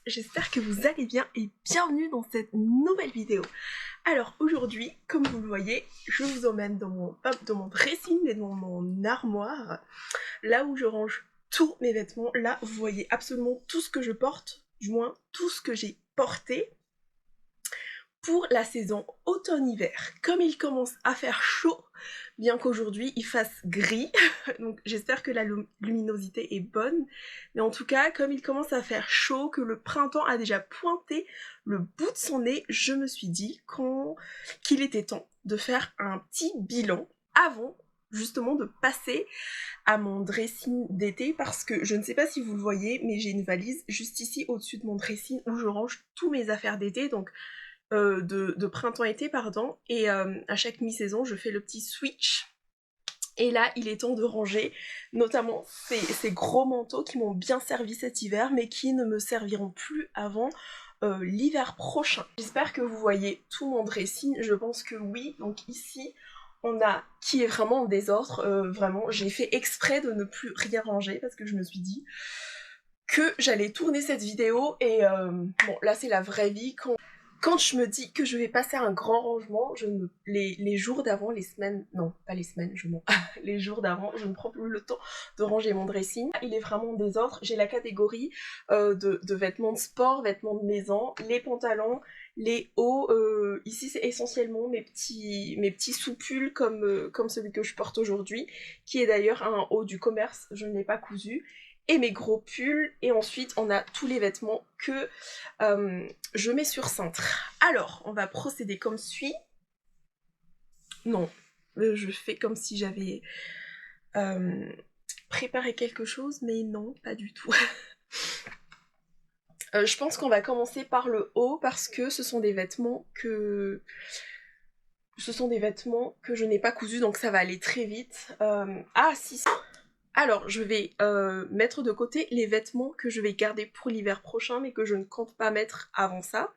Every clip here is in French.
j'espère que vous allez bien et bienvenue dans cette nouvelle vidéo. Alors aujourd'hui, comme vous le voyez, je vous emmène dans mon dressing et dans mon armoire, là où je range tous mes vêtements. Là, vous voyez absolument tout ce que je porte, du moins tout ce que j'ai porté pour la saison automne-hiver. Comme il commence à faire chaud, bien qu'aujourd'hui il fasse gris, donc j'espère que la luminosité est bonne, mais en tout cas, comme il commence à faire chaud, que le printemps a déjà pointé le bout de son nez, je me suis dit qu'il était temps de faire un petit bilan avant justement de passer à mon dressing d'été, parce que je ne sais pas si vous le voyez, mais j'ai une valise juste ici au-dessus de mon dressing où je range tous mes affaires d'été, donc de printemps-été, pardon, et à chaque mi-saison, je fais le petit switch. Et là, il est temps de ranger, notamment ces gros manteaux qui m'ont bien servi cet hiver, mais qui ne me serviront plus avant l'hiver prochain. J'espère que vous voyez tout mon dressing, je pense que oui. Donc ici, on a, qui est vraiment en désordre, vraiment, j'ai fait exprès de ne plus rien ranger, parce que je me suis dit que j'allais tourner cette vidéo, et bon, là c'est la vraie vie. Quand je me dis que je vais passer un grand rangement, les jours d'avant, les semaines, non, pas les semaines, je mens, les jours d'avant, je ne prends plus le temps de ranger mon dressing. Il est vraiment en désordre. J'ai la catégorie de vêtements de sport, vêtements de maison, les pantalons, les hauts. Ici, c'est essentiellement mes petits sous-pulls comme celui que je porte aujourd'hui, qui est d'ailleurs un haut du commerce, je ne l'ai pas cousu. Et mes gros pulls, et ensuite on a tous les vêtements que je mets sur cintre. Alors, on va procéder comme suit. Non, je fais comme si j'avais préparé quelque chose, mais non, pas du tout. Je pense qu'on va commencer par le haut, parce que ce sont des vêtements que je n'ai pas cousus, donc ça va aller très vite. Ah si. Alors, je vais mettre de côté les vêtements que je vais garder pour l'hiver prochain, mais que je ne compte pas mettre avant ça.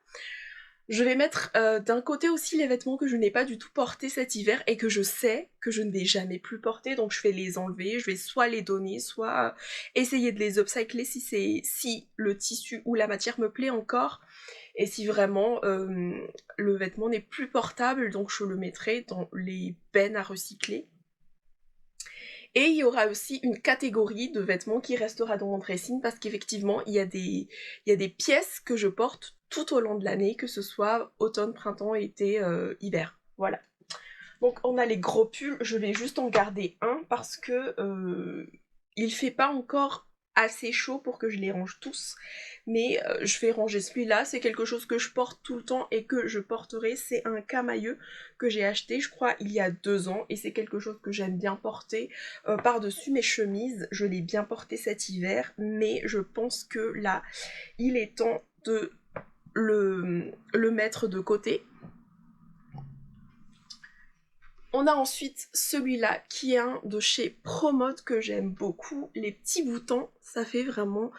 Je vais mettre d'un côté aussi les vêtements que je n'ai pas du tout portés cet hiver et que je sais que je ne vais jamais plus porter, donc je vais les enlever, je vais soit les donner, soit essayer de les upcycler si le tissu ou la matière me plaît encore, et si vraiment le vêtement n'est plus portable, donc je le mettrai dans les bennes à recycler. Et il y aura aussi une catégorie de vêtements qui restera dans mon dressing, parce qu'effectivement, il y a des pièces que je porte tout au long de l'année, que ce soit automne, printemps, été, hiver. Voilà. Donc on a les gros pulls, je vais juste en garder un parce que il fait pas encore assez chaud pour que je les range tous, mais je vais ranger celui-là. C'est quelque chose que je porte tout le temps et que je porterai. C'est un camailleux que j'ai acheté, je crois, il y a 2 ans, et c'est quelque chose que j'aime bien porter par-dessus mes chemises. Je l'ai bien porté cet hiver, mais je pense que là, il est temps de le mettre de côté. On a ensuite celui-là qui est un de chez Promode que j'aime beaucoup. Les petits boutons, ça fait vraiment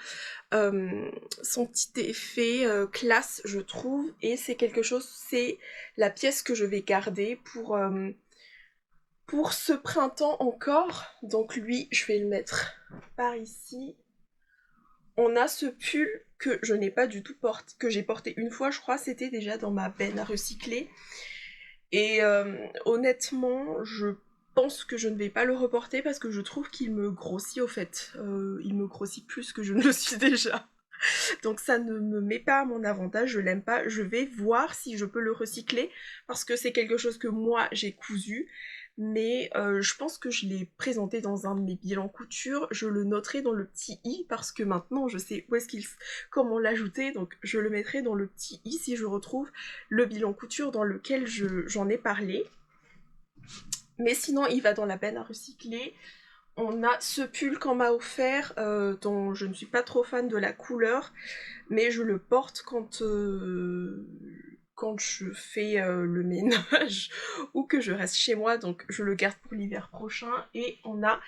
son petit effet classe, je trouve. Et c'est quelque chose, c'est la pièce que je vais garder pour ce printemps encore. Donc lui, je vais le mettre par ici. On a ce pull que je n'ai pas du tout porté, que j'ai porté une fois, je crois, c'était déjà dans ma benne à recycler. Et honnêtement, je pense que je ne vais pas le reporter parce que je trouve qu'il me grossit au fait. Il me grossit plus que je ne le suis déjà. Donc ça ne me met pas à mon avantage, je l'aime pas. Je vais voir si je peux le recycler parce que c'est quelque chose que moi j'ai cousu. Mais je pense que je l'ai présenté dans un de mes bilans couture. Je le noterai dans le petit i parce que maintenant je sais où est-ce comment l'ajouter. Donc je le mettrai dans le petit i si je retrouve le bilan couture dans lequel j'en ai parlé. Mais sinon il va dans la benne à recycler. On a ce pull qu'on m'a offert, dont je ne suis pas trop fan de la couleur, mais je le porte quand je fais le ménage ou que je reste chez moi, donc je le garde pour l'hiver prochain. Et on a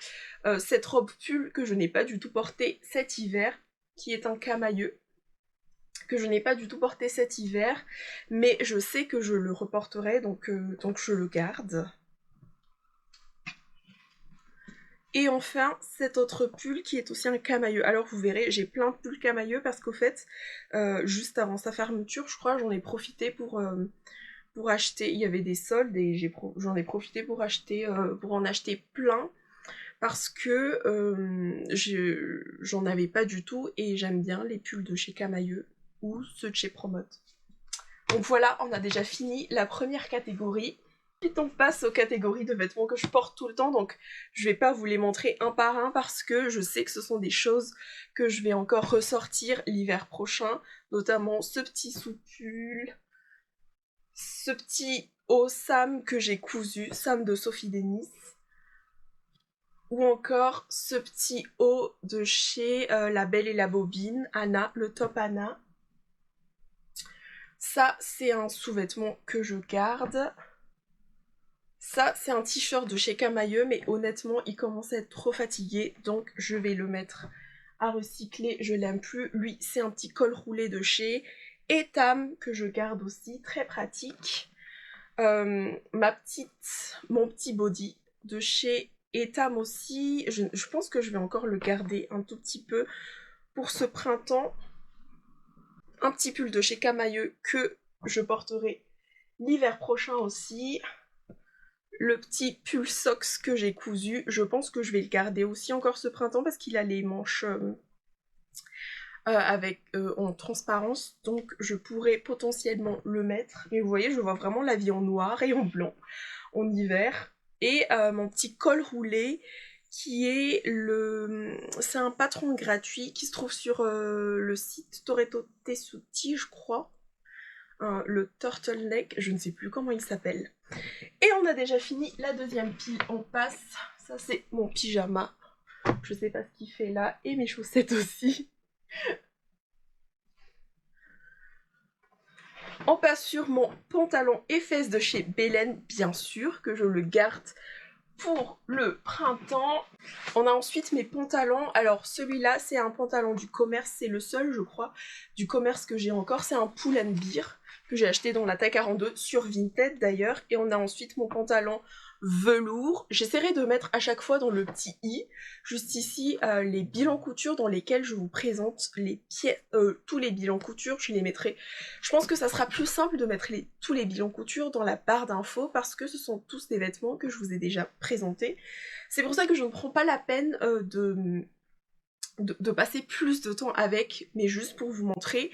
cette robe pull que je n'ai pas du tout portée cet hiver, qui est un camailleux, que je n'ai pas du tout porté cet hiver, mais je sais que je le reporterai, donc je le garde. Et enfin, cet autre pull qui est aussi un camailleux. Alors vous verrez, j'ai plein de pulls camailleux parce qu'au fait, juste avant sa fermeture, je crois, j'en ai profité pour acheter. Il y avait des soldes et j'en ai profité pour en acheter plein parce que j'en avais pas du tout et j'aime bien les pulls de chez Camailleux ou ceux de chez Promote. Donc voilà, on a déjà fini la première catégorie. Ensuite on passe aux catégories de vêtements que je porte tout le temps, donc je vais pas vous les montrer un par un parce que je sais que ce sont des choses que je vais encore ressortir l'hiver prochain, notamment ce petit sous-pull, ce petit haut Sam que j'ai cousu, Sam de Sophie Denis, ou encore ce petit haut de chez La Belle et la Bobine, Anna, le top Anna. Ça, c'est un sous-vêtement que je garde. Ça, c'est un t-shirt de chez Camailleux, mais honnêtement, il commence à être trop fatigué, donc je vais le mettre à recycler, je l'aime plus. Lui, c'est un petit col roulé de chez Etam, que je garde aussi, très pratique. Mon petit body de chez Etam aussi, je pense que je vais encore le garder un tout petit peu pour ce printemps. Un petit pull de chez Camailleux que je porterai l'hiver prochain aussi. Le petit pull socks que j'ai cousu, je pense que je vais le garder aussi encore ce printemps parce qu'il a les manches en transparence, donc je pourrais potentiellement le mettre. Mais vous voyez, je vois vraiment la vie en noir et en blanc en hiver. Et mon petit col roulé qui est c'est un patron gratuit qui se trouve sur le site Toretto Tessuti, je crois. Le turtleneck, je ne sais plus comment il s'appelle. Et on a déjà fini la deuxième pile, on passe, ça c'est mon pyjama, je sais pas ce qu'il fait là, et mes chaussettes aussi. On passe sur mon pantalon et fesses de chez Belen, bien sûr, que je le garde pour le printemps. On a ensuite mes pantalons, alors celui-là c'est un pantalon du commerce, c'est le seul je crois du commerce que j'ai encore, c'est un Pull & Bear que j'ai acheté dans la taille 42 sur Vinted d'ailleurs. Et on a ensuite mon pantalon velours, j'essaierai de mettre à chaque fois dans le petit i, juste ici, les bilans couture dans lesquels je vous présente les pièces, tous les bilans couture, je les mettrai, je pense que ça sera plus simple de mettre tous les bilans couture dans la barre d'infos parce que ce sont tous des vêtements que je vous ai déjà présentés. C'est pour ça que je ne prends pas la peine de passer plus de temps avec, mais juste pour vous montrer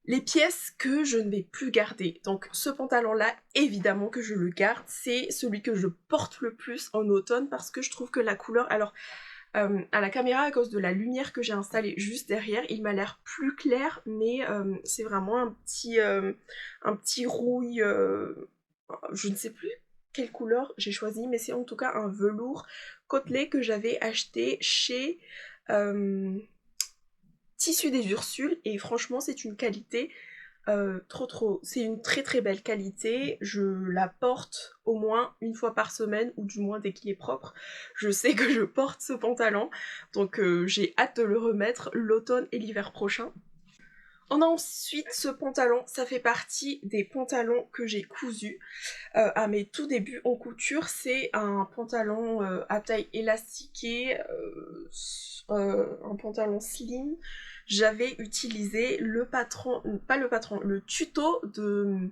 les pièces que je ne vais plus garder. Donc ce pantalon-là, évidemment que je le garde, c'est celui que je porte le plus en automne parce que je trouve que la couleur, alors à la caméra, à cause de la lumière que j'ai installée juste derrière, il m'a l'air plus clair, mais c'est vraiment un petit rouille, je ne sais plus quelle couleur j'ai choisi, mais c'est en tout cas un velours côtelé que j'avais acheté chez Tissu des Ursules, et franchement c'est une qualité c'est une très très belle qualité. Je la porte au moins une fois par semaine, ou du moins dès qu'il est propre. Je sais que je porte ce pantalon, donc j'ai hâte de le remettre l'automne et l'hiver prochain. On a ensuite ce pantalon, ça fait partie des pantalons que j'ai cousus à mes tout débuts en couture. C'est un pantalon à taille élastiquée, un pantalon slim. J'avais utilisé le tuto de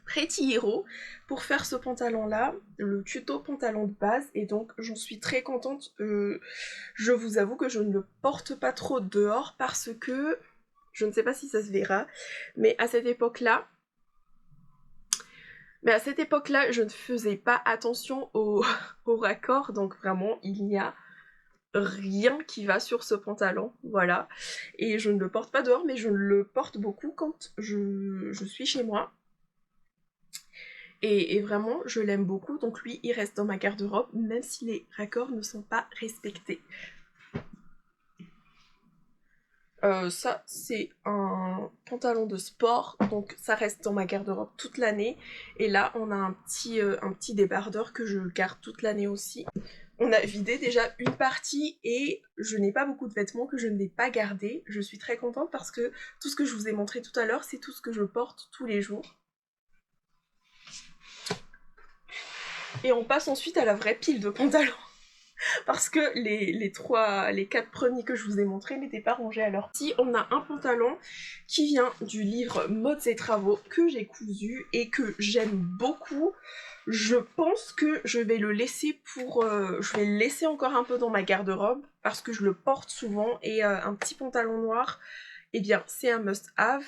Pretty Hero pour faire ce pantalon là, le tuto pantalon de base, et donc j'en suis très contente. Je vous avoue que je ne le porte pas trop dehors parce que je ne sais pas si ça se verra, mais à cette époque-là, je ne faisais pas attention au raccord, donc vraiment, il n'y a rien qui va sur ce pantalon, voilà. Et je ne le porte pas dehors, mais je le porte beaucoup quand je suis chez moi. Et vraiment, je l'aime beaucoup, donc lui, il reste dans ma garde-robe, même si les raccords ne sont pas respectés. Ça, c'est un pantalon de sport, donc ça reste dans ma garde-robe toute l'année. Et là, on a un petit débardeur que je garde toute l'année aussi. On a vidé déjà une partie et je n'ai pas beaucoup de vêtements que je ne vais pas garder. Je suis très contente parce que tout ce que je vous ai montré tout à l'heure, c'est tout ce que je porte tous les jours. Et on passe ensuite à la vraie pile de pantalons. parce que les 4 premiers que je vous ai montrés n'étaient pas rangés. Alors si on a un pantalon qui vient du livre Modes et Travaux que j'ai cousu et que j'aime beaucoup, je pense que je vais le laisser je vais le laisser encore un peu dans ma garde-robe parce que je le porte souvent et un petit pantalon noir, eh bien c'est un must-have.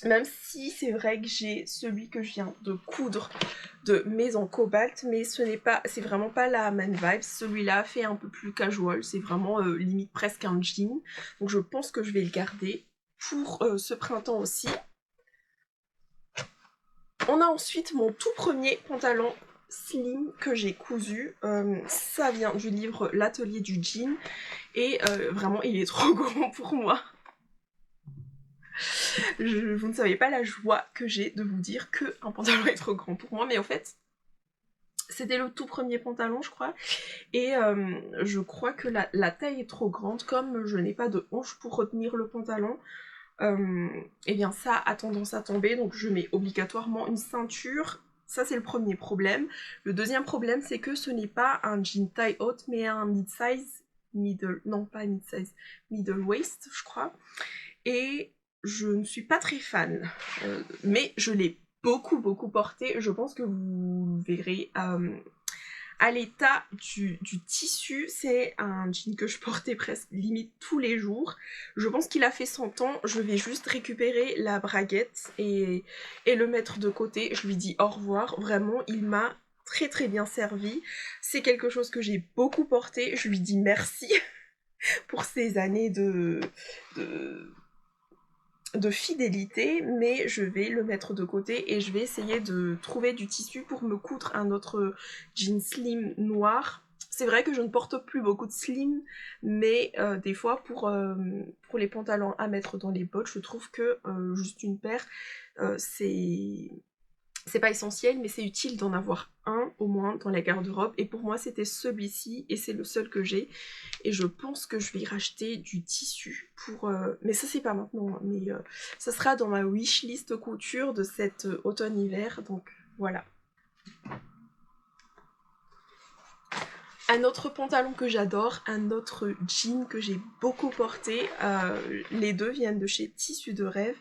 Même si c'est vrai que j'ai celui que je viens de coudre de Maison Cobalt, mais c'est vraiment pas la même vibe. Celui-là fait un peu plus casual, c'est vraiment limite presque un jean. Donc je pense que je vais le garder pour ce printemps aussi. On a ensuite mon tout premier pantalon slim que j'ai cousu. Ça vient du livre L'Atelier du jean et vraiment il est trop grand pour moi. Vous ne savez pas la joie que j'ai de vous dire qu'un pantalon est trop grand pour moi, mais en fait, c'était le tout premier pantalon, je crois, et je crois que la taille est trop grande, comme je n'ai pas de hanche pour retenir le pantalon, et bien ça a tendance à tomber, donc je mets obligatoirement une ceinture. Ça c'est le premier problème. Le deuxième problème, c'est que ce n'est pas un jean taille haute, mais un mid-size, middle waist, je crois, et je ne suis pas très fan, mais je l'ai beaucoup porté. Je pense que vous verrez à l'état du tissu, c'est un jean que je portais presque limite tous les jours. Je pense qu'il a fait 100 ans, je vais juste récupérer la braguette et le mettre de côté. Je lui dis au revoir, vraiment il m'a très bien servi. C'est quelque chose que j'ai beaucoup porté, je lui dis merci pour ces années de fidélité, mais je vais le mettre de côté et je vais essayer de trouver du tissu pour me coudre un autre jean slim noir. C'est vrai que je ne porte plus beaucoup de slim, mais des fois pour les pantalons à mettre dans les bottes, je trouve que juste une paire, c'est pas essentiel, mais c'est utile d'en avoir un au moins dans la garde-robe. Et pour moi, c'était celui-ci et c'est le seul que j'ai. Et je pense que je vais racheter du tissu pour... Mais ça, c'est pas maintenant, hein, mais ça sera dans ma wishlist couture de cet automne-hiver. Donc voilà. Un autre pantalon que j'adore, un autre jean que j'ai beaucoup porté, les deux viennent de chez Tissu de Rêve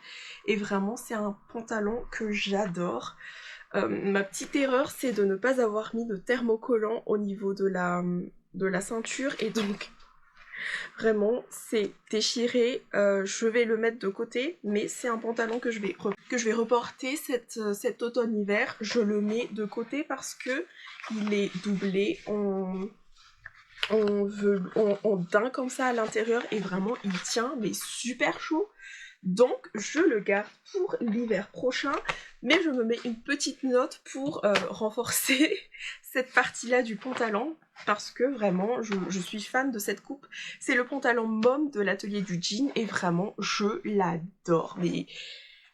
et vraiment c'est un pantalon que j'adore. Ma petite erreur c'est de ne pas avoir mis de thermocollant au niveau de la ceinture et donc vraiment c'est déchiré. Je vais le mettre de côté, mais c'est un pantalon que je vais reporter cet automne-hiver. Je le mets de côté parce que il est doublé en daim comme ça à l'intérieur et vraiment il tient mais super chaud. Donc je le garde pour l'hiver prochain, mais je me mets une petite note pour renforcer cette partie-là du pantalon parce que vraiment je suis fan de cette coupe. C'est le pantalon Mom de l'atelier du jean et vraiment je l'adore. Mais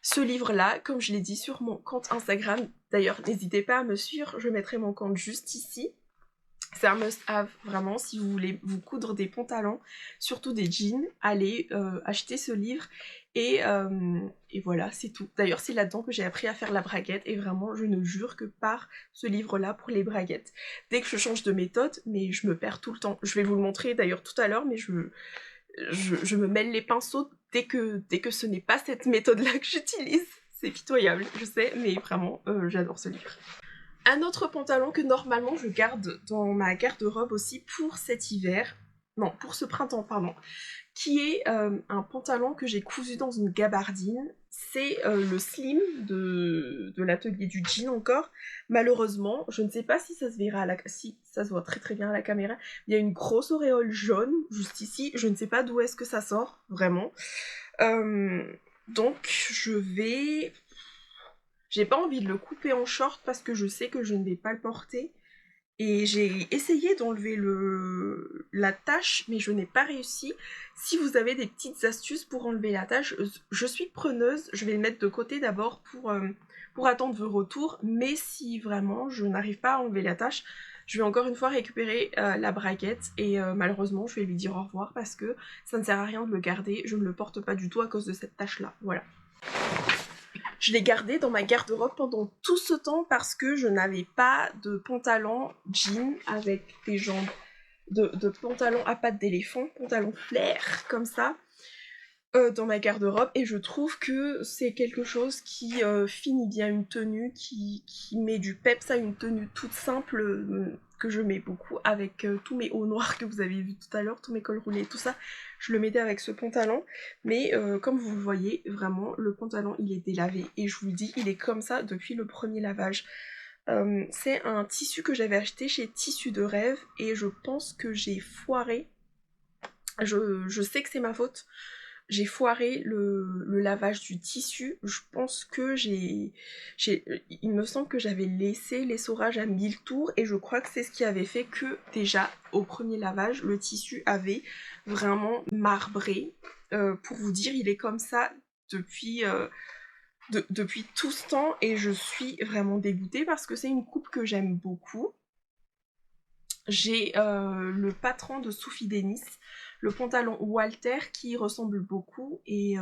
ce livre-là, comme je l'ai dit sur mon compte Instagram, d'ailleurs n'hésitez pas à me suivre, je mettrai mon compte juste ici. C'est un must-have, vraiment, si vous voulez vous coudre des pantalons, surtout des jeans, allez acheter ce livre et voilà, c'est tout. D'ailleurs, c'est là-dedans que j'ai appris à faire la braguette et vraiment, je ne jure que par ce livre-là pour les braguettes. Dès que je change de méthode, mais je me perds tout le temps. Je vais vous le montrer d'ailleurs tout à l'heure, mais je me mêle les pinceaux dès que ce n'est pas cette méthode-là que j'utilise. C'est pitoyable, je sais, mais vraiment, j'adore ce livre. Un autre pantalon que normalement je garde dans ma garde-robe aussi pour cet hiver, non, pour ce printemps, pardon, qui est un pantalon que j'ai cousu dans une gabardine. C'est le slim de l'atelier du jean encore. Malheureusement, je ne sais pas si ça se verra si ça se voit très bien à la caméra. Il y a une grosse auréole jaune juste ici. Je ne sais pas d'où est-ce que ça sort, vraiment. Donc j'ai pas envie de le couper en short parce que je sais que je ne vais pas le porter. Et j'ai essayé d'enlever la tache, mais je n'ai pas réussi. Si vous avez des petites astuces pour enlever la tache, je suis preneuse. Je vais le mettre de côté d'abord pour attendre vos retours. Mais si vraiment je n'arrive pas à enlever la tache, je vais encore une fois récupérer la braguette. Et malheureusement, je vais lui dire au revoir parce que ça ne sert à rien de le garder. Je ne le porte pas du tout à cause de cette tache-là. Voilà. Je l'ai gardé dans ma garde-robe pendant tout ce temps parce que je n'avais pas de pantalon jean avec des jambes de pantalons à pattes d'éléphant, pantalons flair, comme ça, dans ma garde-robe, et je trouve que c'est quelque chose qui finit bien une tenue, qui met du peps à une tenue toute simple, que je mets beaucoup avec tous mes hauts noirs que vous avez vu tout à l'heure, tous mes cols roulés, tout ça, je le mettais avec ce pantalon, mais comme vous le voyez, vraiment, le pantalon il est délavé, et je vous le dis, il est comme ça depuis le premier lavage. C'est un tissu que j'avais acheté chez Tissu de Rêve, et je pense que j'ai foiré, je sais que c'est ma faute, j'ai foiré le lavage du tissu. Je pense que il me semble que j'avais laissé l'essorage à 1000 tours, et je crois que c'est ce qui avait fait que déjà au premier lavage le tissu avait vraiment marbré. Pour vous dire, il est comme ça depuis, depuis tout ce temps, et je suis vraiment dégoûtée parce que c'est une coupe que j'aime beaucoup. J'ai le patron de Sophie Denis, le pantalon Walter qui ressemble beaucoup, et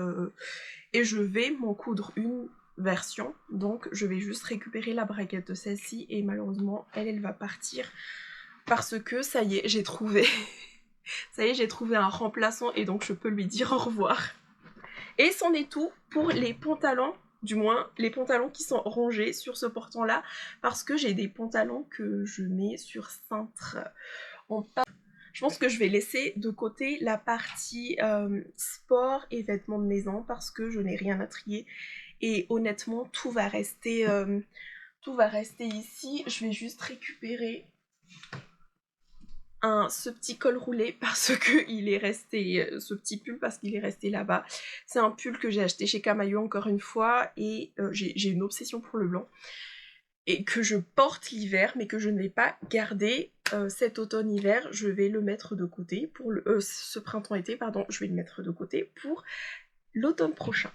je vais m'en coudre une version, donc je vais juste récupérer la braguette de celle-ci, et malheureusement elle va partir parce que ça y est, j'ai trouvé ça y est, j'ai trouvé un remplaçant, et donc je peux lui dire au revoir. Et c'en est tout pour les pantalons, du moins les pantalons qui sont rangés sur ce portant-là, parce que j'ai des pantalons que je mets sur cintre. Je pense que je vais laisser de côté la partie sport et vêtements de maison parce que je n'ai rien à trier, et honnêtement tout va rester ici. Je vais juste récupérer ce petit col roulé parce que il est resté, ce petit pull parce qu'il est resté là-bas. C'est un pull que j'ai acheté chez Camailleux encore une fois, et j'ai une obsession pour le blanc, et que je porte l'hiver mais que je ne vais pas garder cet automne-hiver. Je vais le mettre de côté pour ce printemps-été, pardon, je vais le mettre de côté pour l'automne prochain.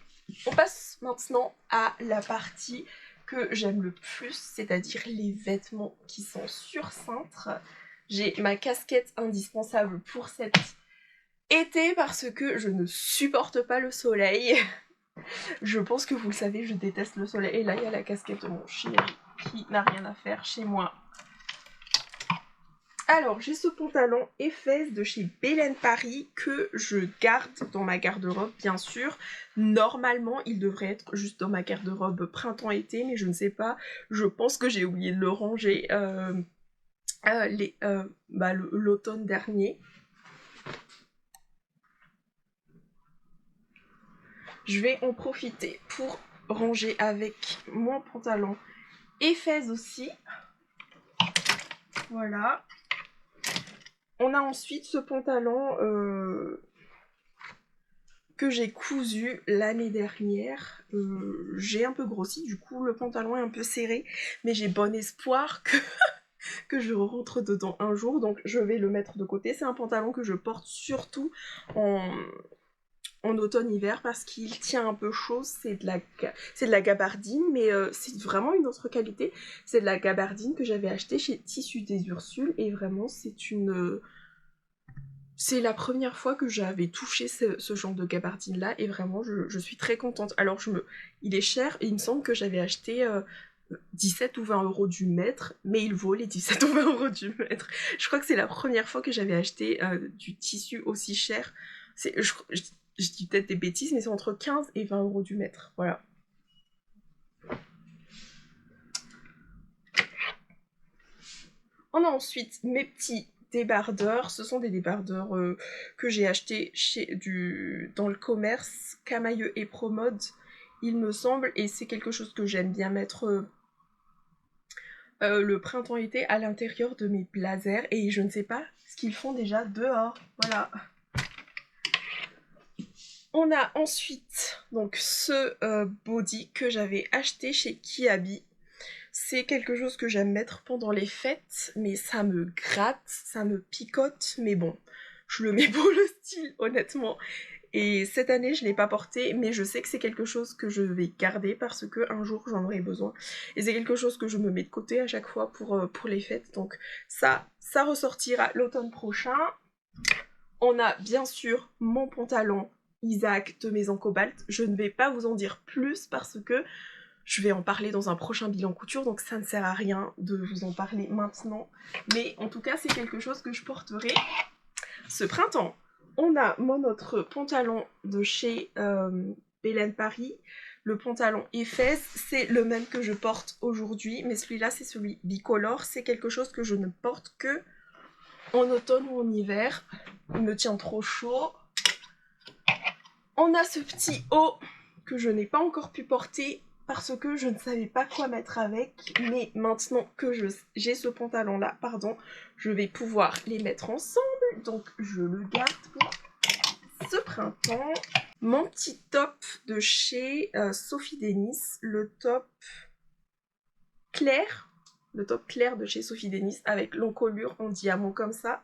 On passe maintenant à la partie que j'aime le plus, c'est-à-dire les vêtements qui sont sur cintre. J'ai ma casquette indispensable pour cet été parce que je ne supporte pas le soleil. Je pense que vous le savez, je déteste le soleil. Et là, il y a la casquette de mon chéri qui n'a rien à faire chez moi. Alors, j'ai ce pantalon Efes de chez Belen Paris que je garde dans ma garde-robe, bien sûr. Normalement, il devrait être juste dans ma garde-robe printemps-été, mais je ne sais pas. Je pense que j'ai oublié de le ranger l'automne dernier. Je vais en profiter pour ranger avec mon pantalon Efes aussi. Voilà. On a ensuite ce pantalon que j'ai cousu l'année dernière. J'ai un peu grossi, du coup le pantalon est un peu serré, mais j'ai bon espoir que je rentre dedans un jour, donc je vais le mettre de côté. C'est un pantalon que je porte surtout en automne-hiver parce qu'il tient un peu chaud. C'est de la gabardine, mais c'est vraiment une autre qualité. C'est de la gabardine que j'avais achetée chez Tissu des Ursules, et vraiment c'est la première fois que j'avais touché ce genre de gabardine là, et vraiment je suis très contente. Alors il est cher, et il me semble que j'avais acheté 17 ou 20 euros du mètre, mais il vaut les 17 ou 20 euros du mètre. Je crois que c'est la première fois que j'avais acheté du tissu aussi cher. Je dis peut-être des bêtises, mais c'est entre 15 et 20 euros du mètre, voilà. On a ensuite mes petits débardeurs. Ce sont des débardeurs que j'ai achetés dans le commerce, Camailleux et Promode, il me semble, et c'est quelque chose que j'aime bien mettre le printemps-été à l'intérieur de mes blazers, et je ne sais pas ce qu'ils font déjà dehors, voilà. On a ensuite donc ce body que j'avais acheté chez Kiabi. C'est quelque chose que j'aime mettre pendant les fêtes, mais ça me gratte, ça me picote, mais bon, je le mets pour le style, honnêtement. Et cette année, je ne l'ai pas porté, mais je sais que c'est quelque chose que je vais garder parce que un jour j'en aurai besoin. Et c'est quelque chose que je me mets de côté à chaque fois pour les fêtes. Donc ça ressortira l'automne prochain. On a bien sûr mon pantalon Isaac de Maison Cobalt. Je ne vais pas vous en dire plus parce que Je vais en parler dans un prochain bilan couture, donc ça ne sert à rien de vous en parler maintenant. Mais en tout cas, c'est quelque chose que je porterai ce printemps. On a notre pantalon de chez Belen Paris. Le pantalon Efes, c'est le même que je porte aujourd'hui, mais celui-là, c'est celui bicolore. C'est quelque chose que je ne porte que en automne ou en hiver. Il me tient trop chaud. On a ce petit haut que je n'ai pas encore pu porter parce que je ne savais pas quoi mettre avec, mais maintenant que j'ai ce pantalon là, pardon, je vais pouvoir les mettre ensemble, donc je le garde pour ce printemps. Mon petit top de chez Sophie Denis, le top clair de chez Sophie Denis avec l'encolure en diamant comme ça.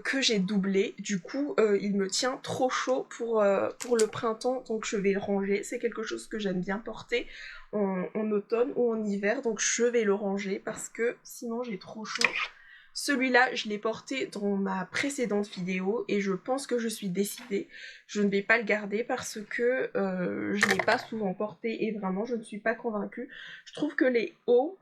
Que j'ai doublé, du coup il me tient trop chaud pour le printemps, donc je vais le ranger. C'est quelque chose que j'aime bien porter en automne ou en hiver, donc je vais le ranger parce que sinon j'ai trop chaud. Celui-là, je l'ai porté dans ma précédente vidéo et je pense que je suis décidée. Je ne vais pas le garder parce que je ne l'ai pas souvent porté et vraiment je ne suis pas convaincue. Je trouve que les hauts,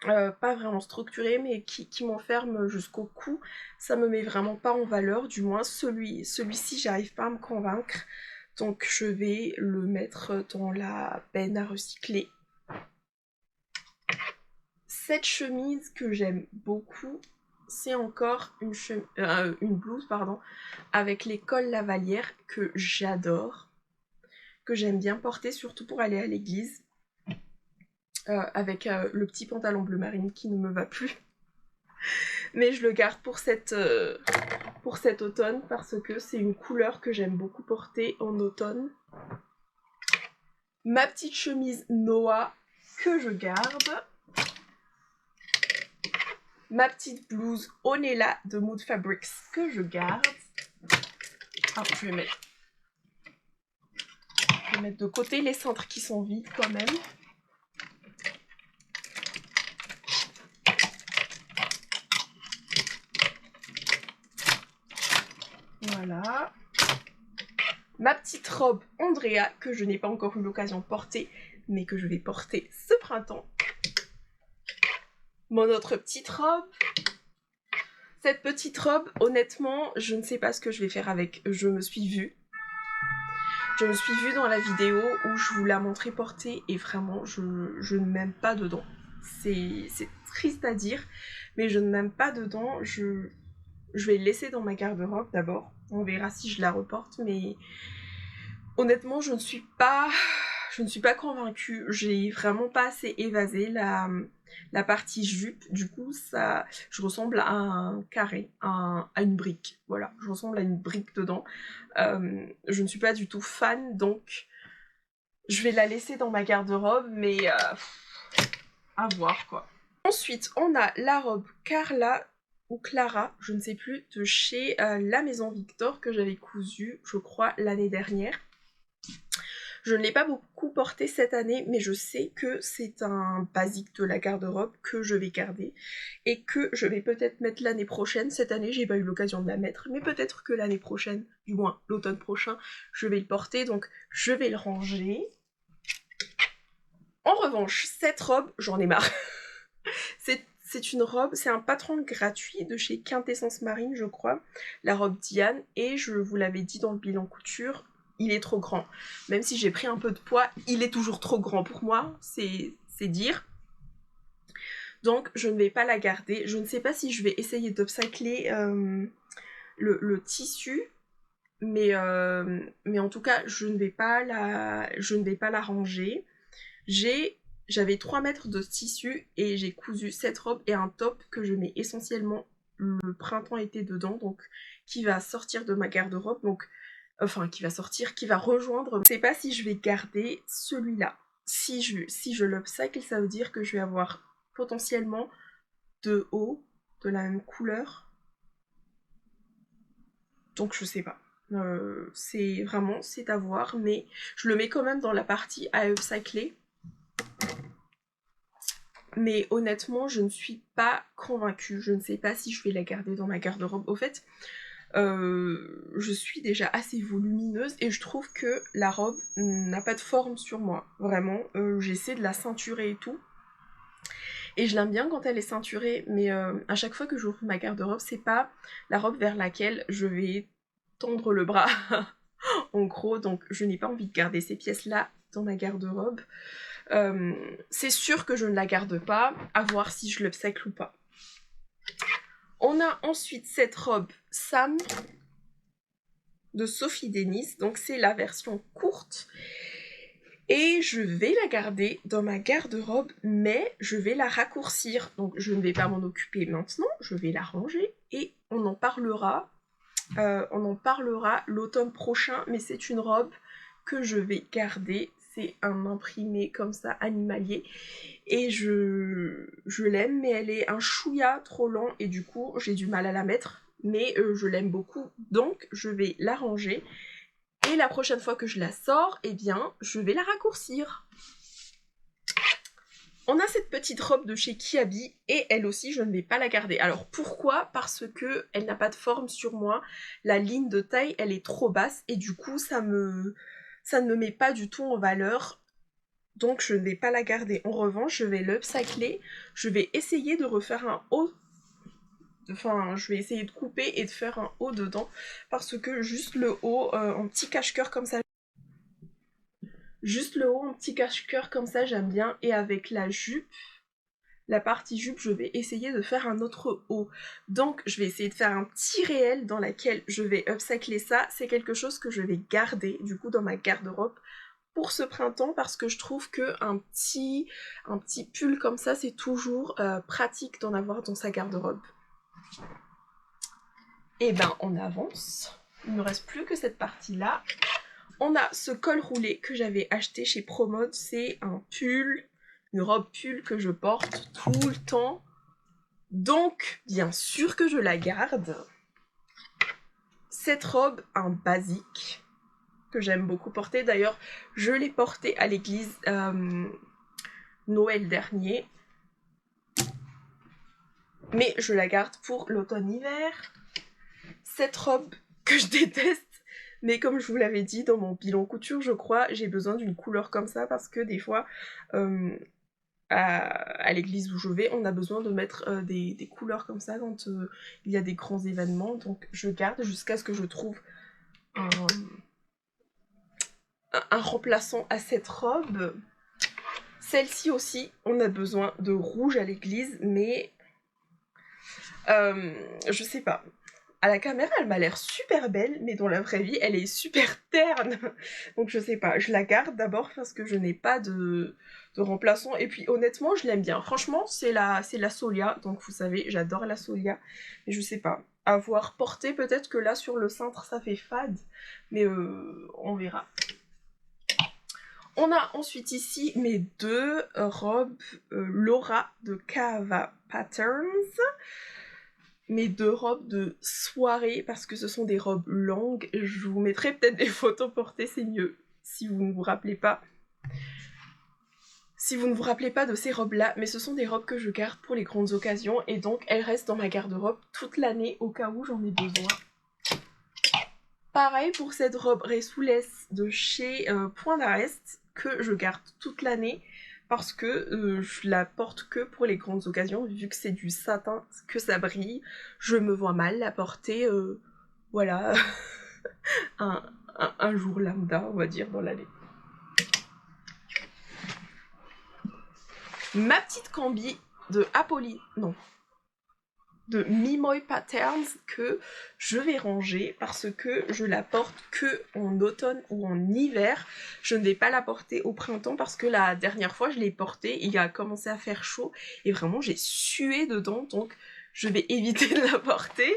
pas vraiment structuré mais qui m'enferme jusqu'au cou, ça me met vraiment pas en valeur, du moins celui-ci j'arrive pas à me convaincre, donc je vais le mettre dans la benne à recycler. Cette chemise que j'aime beaucoup, c'est encore une blouse pardon, avec les cols lavalières que j'adore, que j'aime bien porter surtout pour aller à l'église. Avec le petit pantalon bleu marine qui ne me va plus. Mais je le garde pour cet automne parce que c'est une couleur que j'aime beaucoup porter en automne. Ma petite chemise Noah que je garde. Ma petite blouse Onella de Mood Fabrics que je garde. Ah, je vais mettre de côté les cintres qui sont vides quand même. Voilà. Ma petite robe Andrea que je n'ai pas encore eu l'occasion de porter, mais que je vais porter ce printemps. Mon autre petite robe. Cette petite robe, honnêtement, je ne sais pas ce que je vais faire avec. Je me suis vue dans la vidéo où je vous la montrais portée et vraiment, je ne m'aime pas dedans. C'est triste à dire, mais je ne m'aime pas dedans. Je vais le laisser dans ma garde-robe d'abord. On verra si je la reporte, mais honnêtement, je ne suis pas convaincue. J'ai vraiment pas assez évasé la partie jupe. Du coup, je ressemble à un carré, à une brique. Voilà, je ressemble à une brique dedans. Je ne suis pas du tout fan, donc je vais la laisser dans ma garde-robe, mais à voir quoi. Ensuite, on a la robe Carla ou Clara, je ne sais plus, de chez la Maison Victor que j'avais cousue, je crois, l'année dernière. Je ne l'ai pas beaucoup porté cette année, mais je sais que c'est un basique de la garde-robe que je vais garder et que je vais peut-être mettre l'année prochaine. Cette année, j'ai pas eu l'occasion de la mettre, mais peut-être que l'année prochaine, du moins l'automne prochain, je vais le porter, donc je vais le ranger. En revanche, cette robe, j'en ai marre. C'est une robe, c'est un patron gratuit de chez Quintessence Marine, je crois, la robe Diane, et je vous l'avais dit dans le bilan couture, il est trop grand. Même si j'ai pris un peu de poids, il est toujours trop grand pour moi, c'est dire. Donc je ne vais pas la garder. Je ne sais pas si je vais essayer d'upcycler le tissu, mais en tout cas, je ne vais pas la ranger. J'avais 3 mètres de tissu et j'ai cousu cette robe et un top que je mets essentiellement le printemps-été dedans, donc qui va sortir de ma garde-robe, donc enfin qui va rejoindre. Je ne sais pas si je vais garder celui-là. Si je l'upcycle, ça veut dire que je vais avoir potentiellement 2 hauts de la même couleur. Donc je sais pas. C'est à voir, mais je le mets quand même dans la partie à upcycler. Mais honnêtement, je ne suis pas convaincue. Je ne sais pas si je vais la garder dans ma garde-robe. Au fait, Je suis déjà assez volumineuse et je trouve que la robe n'a pas de forme sur moi, vraiment. J'essaie de la ceinturer et tout. Et je l'aime bien quand elle est ceinturée, mais à chaque fois que j'ouvre ma garde-robe, c'est pas la robe vers laquelle je vais tendre le bras, en gros, donc je n'ai pas envie de garder ces pièces-là dans ma garde-robe. C'est sûr que je ne la garde pas, à voir si je l'upcycle ou pas. On a ensuite cette robe Sam de Sophie Denis, donc c'est la version courte. Et je vais la garder dans ma garde-robe, mais je vais la raccourcir. Donc je ne vais pas m'en occuper maintenant, je vais la ranger et on en parlera l'automne prochain, mais c'est une robe que je vais garder. C'est un imprimé comme ça, animalier. Et je l'aime, mais elle est un chouïa trop long et du coup j'ai du mal à la mettre. Mais je l'aime beaucoup, donc je vais la ranger. Et la prochaine fois que je la sors, eh bien, je vais la raccourcir. On a cette petite robe de chez Kiabi et elle aussi, je ne vais pas la garder. Alors pourquoi? Parce que elle n'a pas de forme sur moi. La ligne de taille, elle est trop basse et du coup, ça ne me met pas du tout en valeur. Donc je ne vais pas la garder. En revanche, je vais l'upcycler. Je vais essayer de refaire un haut. Enfin, je vais essayer de couper et de faire un haut dedans. Parce que juste le haut, en petit cache-cœur comme ça. Juste le haut en petit cache-cœur comme ça, j'aime bien. Et avec la jupe, la partie jupe, je vais essayer de faire un autre haut. Donc, je vais essayer de faire un petit réel dans lequel je vais upcycler ça. C'est quelque chose que je vais garder, du coup, dans ma garde-robe pour ce printemps parce que je trouve qu'un petit pull comme ça, c'est toujours pratique d'en avoir dans sa garde-robe. Et ben, on avance. Il ne me reste plus que cette partie-là. On a ce col roulé que j'avais acheté chez Promode. C'est un pull, une robe pull que je porte tout le temps. Donc, bien sûr que je la garde. Cette robe, un basique, que j'aime beaucoup porter. D'ailleurs, je l'ai portée à l'église Noël dernier. Mais je la garde pour l'automne-hiver. Cette robe que je déteste, mais comme je vous l'avais dit dans mon bilan couture, je crois, j'ai besoin d'une couleur comme ça parce que des fois, à l'église où je vais, on a besoin de mettre des couleurs comme ça quand il y a des grands événements. Donc je garde jusqu'à ce que je trouve un remplaçant à cette robe. Celle-ci aussi, on a besoin de rouge à l'église, mais je sais pas. À la caméra, elle m'a l'air super belle, mais dans la vraie vie, elle est super terne. Donc je sais pas, je la garde d'abord parce que je n'ai pas de remplaçant. Et puis honnêtement, je l'aime bien. Franchement, c'est la Solia. Donc vous savez, j'adore la Solia. Mais je sais pas. Avoir porté, peut-être que là, sur le cintre, ça fait fade. Mais on verra. On a ensuite ici mes deux robes Laura de Kahava Patterns. Mes deux robes de soirée parce que ce sont des robes longues. Je vous mettrai peut-être des photos portées, c'est mieux si vous ne vous rappelez pas. Si vous ne vous rappelez pas de ces robes-là, mais ce sont des robes que je garde pour les grandes occasions et donc elles restent dans ma garde-robe toute l'année au cas où j'en ai besoin. Pareil pour cette robe Ressoulès de chez Point d'Arrest que je garde toute l'année parce que je la porte que pour les grandes occasions, vu que c'est du satin, que ça brille, je me vois mal la porter, voilà, un jour lambda, on va dire, dans l'année. Ma petite combi de Apolline, non, de Mimoy Patterns que je vais ranger parce que je la porte que en automne ou en hiver. Je ne vais pas la porter au printemps parce que la dernière fois je l'ai portée, il a commencé à faire chaud et vraiment j'ai sué dedans, donc je vais éviter de la porter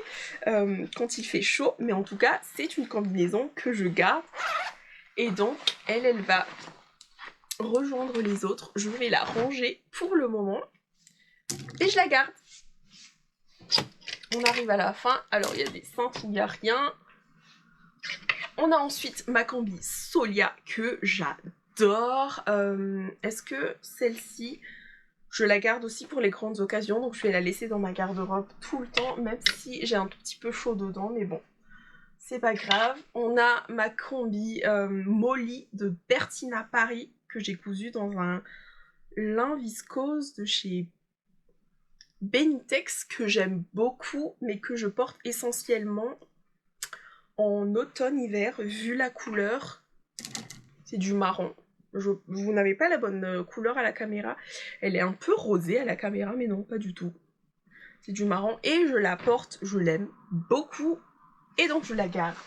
quand il fait chaud. Mais en tout cas, c'est une combinaison que je garde et donc elle va rejoindre les autres. Je vais la ranger pour le moment et je la garde. On arrive à la fin, alors il y a des cintres où il n'y a rien. On a ensuite ma combi Solia que j'adore. Est-ce que celle-ci, je la garde aussi pour les grandes occasions, donc je vais la laisser dans ma garde-robe tout le temps, même si j'ai un tout petit peu chaud dedans, mais bon. c'est pas grave. On a ma combi Molly de Bertina Paris que j'ai cousue dans un lin viscose de chez Benitex que j'aime beaucoup mais que je porte essentiellement en automne-hiver vu la couleur. C'est du marron. Vous n'avez pas la bonne couleur à la caméra. Elle est un peu rosée à la caméra mais non, pas du tout. C'est du marron et je la porte, je l'aime beaucoup et donc je la garde.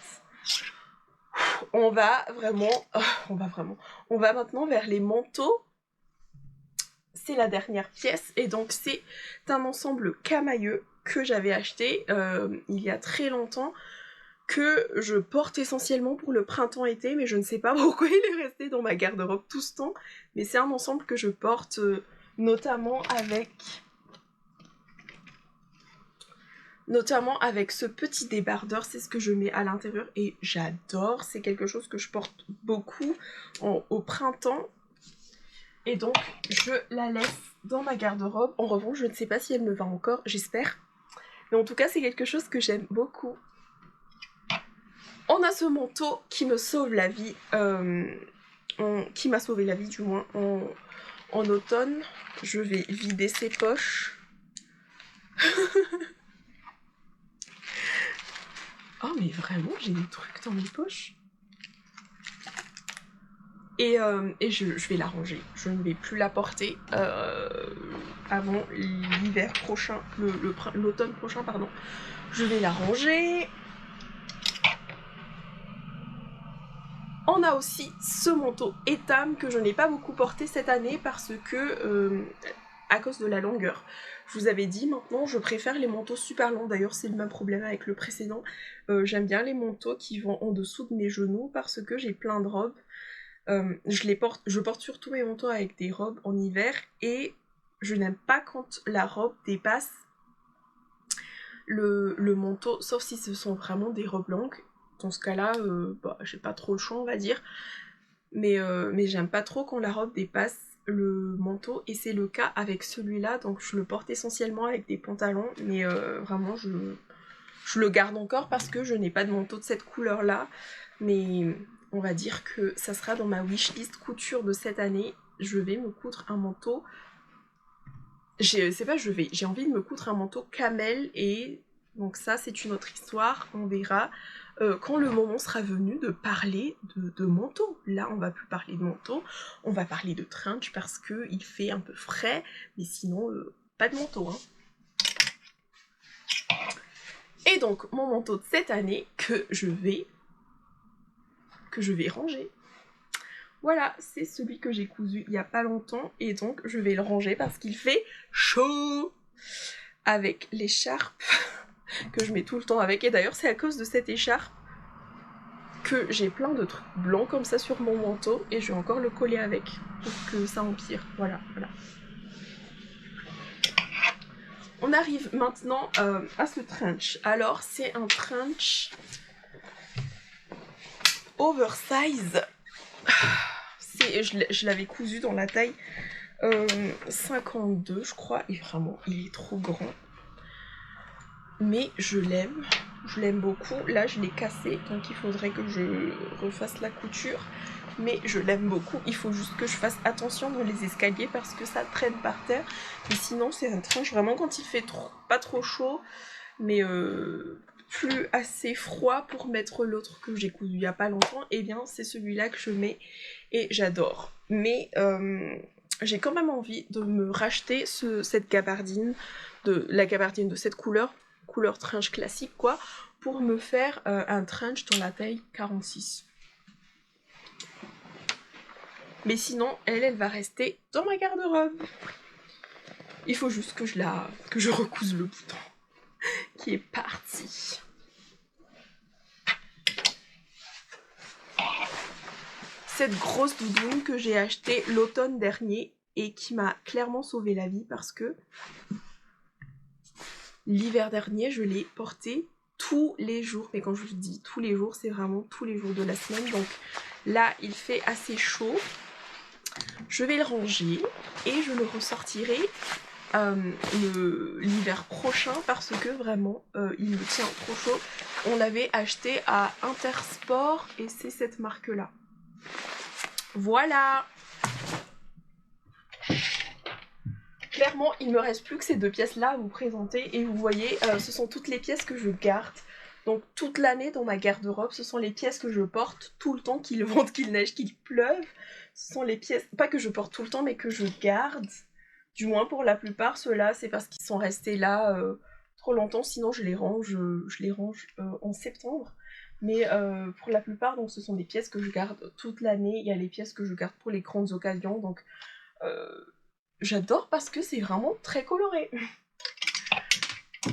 On va maintenant vers les manteaux. C'est la dernière pièce et donc c'est un ensemble camailleux que j'avais acheté il y a très longtemps, que je porte essentiellement pour le printemps-été, mais je ne sais pas pourquoi il est resté dans ma garde-robe tout ce temps, mais c'est un ensemble que je porte notamment avec ce petit débardeur, c'est ce que je mets à l'intérieur et j'adore, c'est quelque chose que je porte beaucoup au printemps. Et donc, je la laisse dans ma garde-robe. En revanche, je ne sais pas si elle me va encore, j'espère. Mais en tout cas, c'est quelque chose que j'aime beaucoup. On a ce manteau qui me sauve la vie, qui m'a sauvé la vie du moins en automne. Je vais vider ses poches. Oh mais vraiment, j'ai des trucs dans mes poches. Et je vais la ranger. Je ne vais plus la porter avant l'hiver prochain, l'automne prochain, pardon. Je vais la ranger. On a aussi ce manteau Etam que je n'ai pas beaucoup porté cette année parce que, à cause de la longueur. Je vous avais dit, maintenant je préfère les manteaux super longs. D'ailleurs c'est le même problème avec le précédent. J'aime bien les manteaux qui vont en dessous de mes genoux parce que j'ai plein de robes. Je porte surtout mes manteaux avec des robes en hiver et je n'aime pas quand la robe dépasse le manteau, sauf si ce sont vraiment des robes longues. Dans ce cas-là, j'ai pas trop le choix, on va dire. Mais j'aime pas trop quand la robe dépasse le manteau et c'est le cas avec celui-là. Donc je le porte essentiellement avec des pantalons, mais vraiment je le garde encore parce que je n'ai pas de manteau de cette couleur-là. Mais on va dire que ça sera dans ma wishlist couture de cette année. Je vais me coudre un manteau. J'ai envie de me coudre un manteau camel et donc ça c'est une autre histoire, on verra quand le moment sera venu de parler de manteau. Là on va plus parler de manteau, on va parler de trench parce que il fait un peu frais, mais sinon pas de manteau hein. Et donc mon manteau de cette année que je vais ranger. Voilà, c'est celui que j'ai cousu il y a pas longtemps et donc je vais le ranger parce qu'il fait chaud avec l'écharpe que je mets tout le temps avec. Et d'ailleurs c'est à cause de cette écharpe que j'ai plein de trucs blancs comme ça sur mon manteau et je vais encore le coller avec pour que ça empire. Voilà. On arrive maintenant à ce trench. Alors c'est un trench oversize. Je l'avais cousu dans la taille 52 je crois et vraiment il est trop grand. Mais je l'aime beaucoup. Là je l'ai cassé donc il faudrait que je refasse la couture. Mais je l'aime beaucoup, il faut juste que je fasse attention dans les escaliers parce que ça traîne par terre. Mais sinon c'est un trench vraiment quand il fait pas trop chaud mais plus assez froid pour mettre l'autre que j'ai cousu il y a pas longtemps. Et bien c'est celui-là que je mets et j'adore. Mais j'ai quand même envie de me racheter cette gabardine, la gabardine de cette couleur trench classique quoi, pour me faire un trench dans la taille 46. Mais sinon, elle va rester dans ma garde-robe. Il faut juste que je recouse le bouton qui est parti. Cette grosse doudoune que j'ai achetée l'automne dernier et qui m'a clairement sauvé la vie parce que l'hiver dernier, je l'ai portée tous les jours. Mais quand je vous dis tous les jours, c'est vraiment tous les jours de la semaine. Donc là, il fait assez chaud. Je vais le ranger et je le ressortirai l'hiver prochain parce que vraiment il me tient trop chaud. On l'avait acheté à Intersport et c'est cette marque là. Voilà. Clairement il me reste plus que ces deux pièces là à vous présenter et vous voyez ce sont toutes les pièces que je garde. Donc toute l'année dans ma garde-robe, ce sont les pièces que je porte tout le temps, qu'il vente, qu'il neige, qu'il pleuve. Ce sont les pièces, pas que je porte tout le temps, mais que je garde. Du moins pour la plupart, ceux-là, c'est parce qu'ils sont restés là trop longtemps, sinon je les range en septembre. Mais pour la plupart, donc, ce sont des pièces que je garde toute l'année. Il y a les pièces que je garde pour les grandes occasions, donc j'adore parce que c'est vraiment très coloré.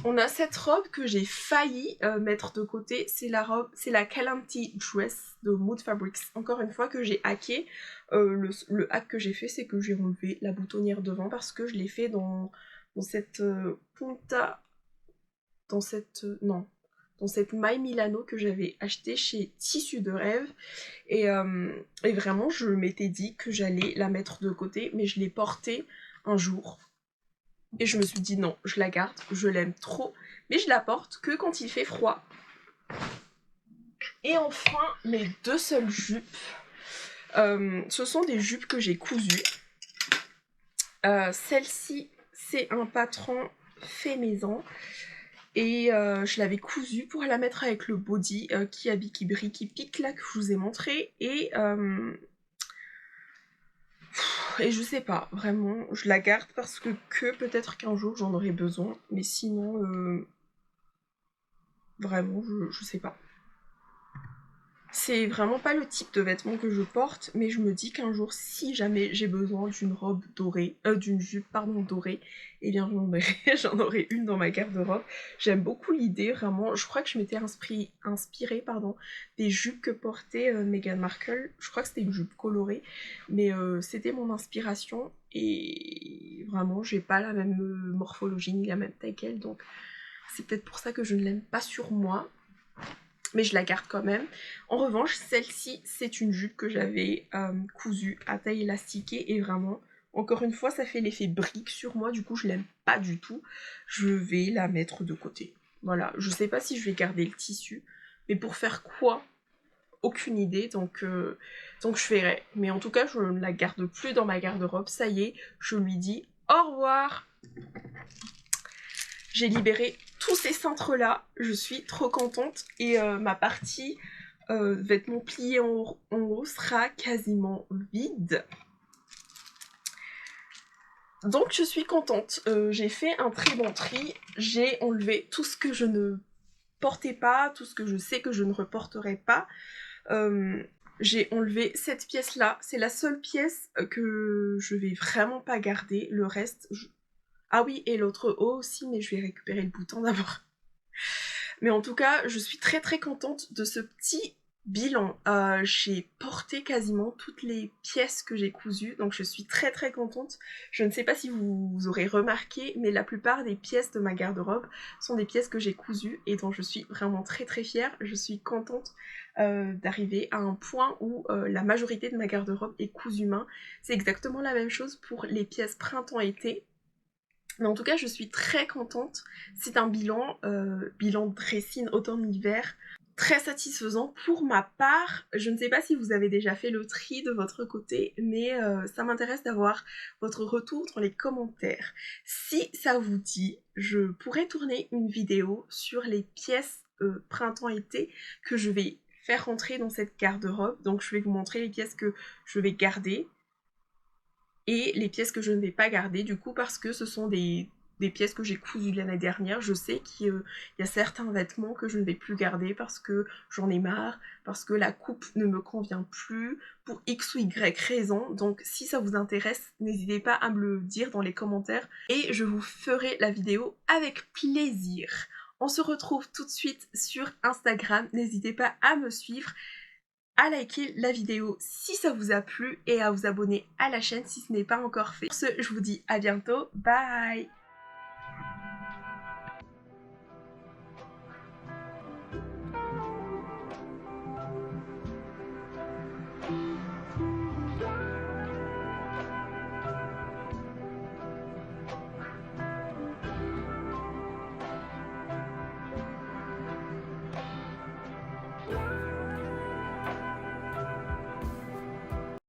On a cette robe que j'ai failli mettre de côté, c'est la Calamity Dress de Mood Fabrics. Encore une fois que j'ai hacké, le hack que j'ai fait c'est que j'ai enlevé la boutonnière devant parce que je l'ai fait dans cette punta, dans cette maille Milano que j'avais acheté chez Tissu de Rêve et vraiment je m'étais dit que j'allais la mettre de côté mais je l'ai portée un jour. Et je me suis dit non, je la garde, je l'aime trop, mais je la porte que quand il fait froid. Et enfin, mes deux seules jupes, ce sont des jupes que j'ai cousues. Celle-ci, c'est un patron fait maison. Et je l'avais cousue pour la mettre avec le body qui brille, qui pique là, que je vous ai montré. Et je sais pas, vraiment, je la garde parce que peut-être qu'un jour j'en aurai besoin, mais sinon, vraiment, je sais pas. C'est vraiment pas le type de vêtements que je porte, mais je me dis qu'un jour, si jamais j'ai besoin d'une robe dorée, d'une jupe, pardon, dorée, eh bien j'en aurai une dans ma garde-robe. J'aime beaucoup l'idée, vraiment. Je crois que je m'étais inspirée, des jupes que portait Meghan Markle. Je crois que c'était une jupe colorée, mais c'était mon inspiration, et vraiment, j'ai pas la même morphologie, ni la même taille qu'elle, donc c'est peut-être pour ça que je ne l'aime pas sur moi. Mais je la garde quand même. En revanche, celle-ci, c'est une jupe que j'avais cousue à taille élastiquée et vraiment, encore une fois, ça fait l'effet brique sur moi, du coup je l'aime pas du tout. Je vais la mettre de côté. Voilà, je sais pas si je vais garder le tissu, mais pour faire quoi? Aucune idée, donc je verrai. Mais en tout cas, je ne la garde plus dans ma garde-robe, ça y est, je lui dis au revoir. J'ai libéré tous ces cintres-là, je suis trop contente et ma partie vêtements pliés en haut sera quasiment vide. Donc je suis contente, j'ai fait un très bon tri, j'ai enlevé tout ce que je ne portais pas, tout ce que je sais que je ne reporterai pas. J'ai enlevé cette pièce-là, c'est la seule pièce que je vais vraiment pas garder, le reste... Ah oui, et l'autre haut aussi, mais je vais récupérer le bouton d'abord. Mais en tout cas, je suis très très contente de ce petit bilan. J'ai porté quasiment toutes les pièces que j'ai cousues, donc je suis très très contente. Je ne sais pas si vous aurez remarqué, mais la plupart des pièces de ma garde-robe sont des pièces que j'ai cousues et dont je suis vraiment très très fière. Je suis contente d'arriver à un point où la majorité de ma garde-robe est cousue main. C'est exactement la même chose pour les pièces printemps-été. Mais en tout cas, je suis très contente. C'est un bilan dressing automne-hiver très satisfaisant pour ma part. Je ne sais pas si vous avez déjà fait le tri de votre côté, mais ça m'intéresse d'avoir votre retour dans les commentaires. Si ça vous dit, je pourrais tourner une vidéo sur les pièces printemps-été que je vais faire rentrer dans cette garde-robe. Donc je vais vous montrer les pièces que je vais garder et les pièces que je ne vais pas garder, du coup, parce que ce sont des pièces que j'ai cousues l'année dernière. Je sais qu'il y a certains vêtements que je ne vais plus garder parce que j'en ai marre, parce que la coupe ne me convient plus, pour X ou Y raison. Donc si ça vous intéresse, n'hésitez pas à me le dire dans les commentaires et je vous ferai la vidéo avec plaisir. On se retrouve tout de suite sur Instagram, n'hésitez pas à me suivre, à liker la vidéo si ça vous a plu et à vous abonner à la chaîne si ce n'est pas encore fait. Pour ce, je vous dis à bientôt, bye!